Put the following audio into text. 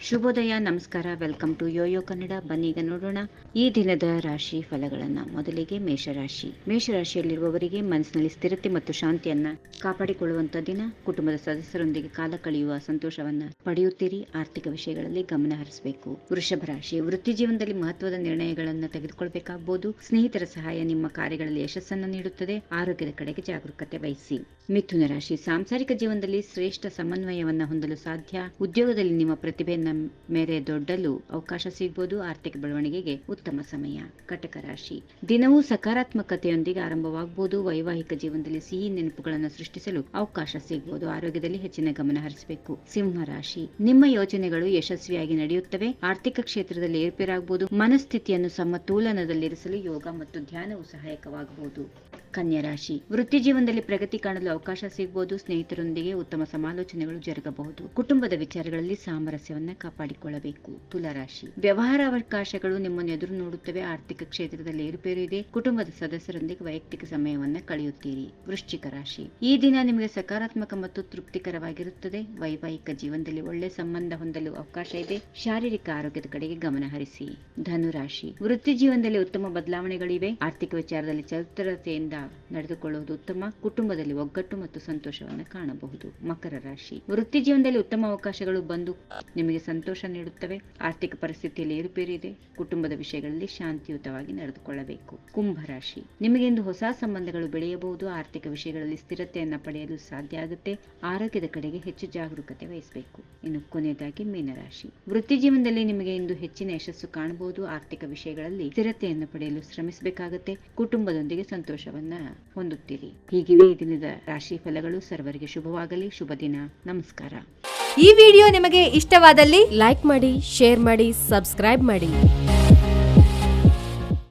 ಶುಭೋದಯ, ನಮಸ್ಕಾರ. Welcome to Yoyo Kannada. ಬನ್ನೀಗ ನೋಡೋಣ ಈ ದಿನದ ರಾಶಿ ಫಲಗಳನ್ನ. ಮೊದಲಿಗೆ ಮೇಷರಾಶಿ. ಮೇಷರಾಶಿಯಲ್ಲಿರುವವರಿಗೆ ಮನಸ್ಸಿನಲ್ಲಿ ಸ್ಥಿರತೆ ಮತ್ತು ಶಾಂತಿಯನ್ನ ಕಾಪಾಡಿಕೊಳ್ಳುವಂತ ದಿನ. ಕುಟುಂಬದ ಸದಸ್ಯರೊಂದಿಗೆ ಕಾಲ ಕಳೆಯುವ ಸಂತೋಷವನ್ನ ಪಡೆಯುತ್ತೀರಿ. ಆರ್ಥಿಕ ವಿಷಯಗಳಲ್ಲಿ ಗಮನ ಹರಿಸಬೇಕು. ವೃಷಭ ರಾಶಿ. ವೃತ್ತಿ ಜೀವನದಲ್ಲಿ ಮಹತ್ವದ ನಿರ್ಣಯಗಳನ್ನು ತೆಗೆದುಕೊಳ್ಬೇಕಾಗಬಹುದು. ಸ್ನೇಹಿತರ ಸಹಾಯ ನಿಮ್ಮ ಕಾರ್ಯಗಳಲ್ಲಿ ಯಶಸ್ಸನ್ನು ನೀಡುತ್ತದೆ. ಆರೋಗ್ಯದ ಕಡೆಗೆ ಜಾಗರೂಕತೆ ವಹಿಸಿ. ಮಿಥುನ ರಾಶಿ. ಸಾಂಸಾರಿಕ ಜೀವನದಲ್ಲಿ ಶ್ರೇಷ್ಠ ಸಮನ್ವಯವನ್ನ ಹೊಂದಲು ಸಾಧ್ಯ. ಉದ್ಯೋಗದಲ್ಲಿ ನಿಮ್ಮ ಪ್ರತಿಭೆಯನ್ನ ಮೇರೆ ದೊಡ್ಡಲು ಅವಕಾಶ ಸಿಗಬಹುದು. ಆರ್ಥಿಕ ಬೆಳವಣಿಗೆಗೆ ಉತ್ತಮ ಸಮಯ. ಕಟಕ ರಾಶಿ. ದಿನವೂ ಸಕಾರಾತ್ಮಕತೆಯೊಂದಿಗೆ ಆರಂಭವಾಗಬಹುದು. ವೈವಾಹಿಕ ಜೀವನದಲ್ಲಿ ಸಿಹಿ ನೆನಪುಗಳನ್ನು ಸೃಷ್ಟಿಸಲು ಅವಕಾಶ ಸಿಗಬಹುದು. ಆರೋಗ್ಯದಲ್ಲಿ ಹೆಚ್ಚಿನ ಗಮನ ಹರಿಸಬೇಕು. ಸಿಂಹ ರಾಶಿ. ನಿಮ್ಮ ಯೋಜನೆಗಳು ಯಶಸ್ವಿಯಾಗಿ ನಡೆಯುತ್ತವೆ. ಆರ್ಥಿಕ ಕ್ಷೇತ್ರದಲ್ಲಿ ಏರ್ಪೇರಾಗಬಹುದು. ಮನಸ್ಥಿತಿಯನ್ನು ಸಮತೋಲನದಲ್ಲಿರಿಸಲು ಯೋಗ ಮತ್ತು ಧ್ಯಾನವು ಸಹಾಯಕವಾಗಬಹುದು. ಕನ್ಯಾ ರಾಶಿ. ವೃತ್ತಿ ಜೀವನದಲ್ಲಿ ಪ್ರಗತಿ ಕಾಣಲು ಅವಕಾಶ ಸಿಗಬಹುದು. ಸ್ನೇಹಿತರೊಂದಿಗೆ ಉತ್ತಮ ಸಮಾಲೋಚನೆಗಳು ಜರುಗಬಹುದು. ಕುಟುಂಬದ ವಿಚಾರಗಳಲ್ಲಿ ಸಾಮರಸ್ಯವನ್ನ ಕಾಪಾಡಿಕೊಳ್ಳಬೇಕು. ತುಲಾರಾಶಿ. ವ್ಯವಹಾರ ಅವಕಾಶಗಳು ನಿಮ್ಮನ್ನು ಎದುರು ನೋಡುತ್ತವೆ. ಆರ್ಥಿಕ ಕ್ಷೇತ್ರದಲ್ಲಿ ಏರುಪೇರು ಇದೆ. ಕುಟುಂಬದ ಸದಸ್ಯರೊಂದಿಗೆ ವೈಯಕ್ತಿಕ ಸಮಯವನ್ನ ಕಳೆಯುತ್ತೀರಿ. ವೃಶ್ಚಿಕ ರಾಶಿ. ಈ ದಿನ ನಿಮಗೆ ಸಕಾರಾತ್ಮಕ ಮತ್ತು ತೃಪ್ತಿಕರವಾಗಿರುತ್ತದೆ. ವೈವಾಹಿಕ ಜೀವನದಲ್ಲಿ ಒಳ್ಳೆ ಸಂಬಂಧ ಹೊಂದಲು ಅವಕಾಶ ಇದೆ. ಶಾರೀರಿಕ ಆರೋಗ್ಯದ ಕಡೆಗೆ ಗಮನ ಹರಿಸಿ. ಧನುರಾಶಿ. ವೃತ್ತಿ ಜೀವನದಲ್ಲಿ ಉತ್ತಮ ಬದಲಾವಣೆಗಳಿವೆ. ಆರ್ಥಿಕ ವಿಚಾರದಲ್ಲಿ ಚತುರತೆಯಿಂದ ನಡೆದುಕೊಳ್ಳುವುದು ಉತ್ತಮ. ಕುಟುಂಬದಲ್ಲಿ ಒಗ್ಗಟ್ಟು ಮತ್ತು ಸಂತೋಷವನ್ನು ಕಾಣಬಹುದು. ಮಕರ ರಾಶಿ. ವೃತ್ತಿ ಜೀವನದಲ್ಲಿ ಉತ್ತಮ ಅವಕಾಶಗಳು ಬಂದು ನಿಮಗೆ ಸಂತೋಷ ನೀಡುತ್ತವೆ. ಆರ್ಥಿಕ ಪರಿಸ್ಥಿತಿಯಲ್ಲಿ ಏರುಪೇರು ಇದೆ. ಕುಟುಂಬದ ವಿಷಯಗಳಲ್ಲಿ ಶಾಂತಿಯುತವಾಗಿ ನಡೆದುಕೊಳ್ಳಬೇಕು. ಕುಂಭರಾಶಿ. ನಿಮಗೆ ಇಂದು ಹೊಸ ಸಂಬಂಧಗಳು ಬೆಳೆಯಬಹುದು. ಆರ್ಥಿಕ ವಿಷಯಗಳಲ್ಲಿ ಸ್ಥಿರತೆಯನ್ನ ಪಡೆಯಲು ಸಾಧ್ಯ ಆಗುತ್ತೆ. ಆರೋಗ್ಯದ ಕಡೆಗೆ ಹೆಚ್ಚು ಜಾಗರೂಕತೆ ವಹಿಸಬೇಕು. ಇನ್ನು ಕೊನೆಯದಾಗಿ ಮೀನರಾಶಿ. ವೃತ್ತಿ ಜೀವನದಲ್ಲಿ ನಿಮಗೆ ಇಂದು ಹೆಚ್ಚಿನ ಯಶಸ್ಸು ಕಾಣಬಹುದು. ಆರ್ಥಿಕ ವಿಷಯಗಳಲ್ಲಿ ಸ್ಥಿರತೆಯನ್ನು ಪಡೆಯಲು ಶ್ರಮಿಸಬೇಕಾಗುತ್ತೆ. ಕುಟುಂಬದೊಂದಿಗೆ ಸಂತೋಷವನ್ನ ಹೊಂದುತ್ತೀರಿ. ಹೀಗಿವೆ ಈ ದಿನದ ರಾಶಿ ಫಲಗಳು. ಸರ್ವರಿಗೆ ಶುಭವಾಗಲಿ. ಶುಭ ದಿನ. ನಮಸ್ಕಾರ. ಈ ವಿಡಿಯೋ ನಿಮಗೆ ಇಷ್ಟವಾದಲ್ಲಿ ಲೈಕ್ ಮಾಡಿ, ಶೇರ್ ಮಾಡಿ, ಸಬ್ಸ್ಕ್ರೈಬ್ ಮಾಡಿ.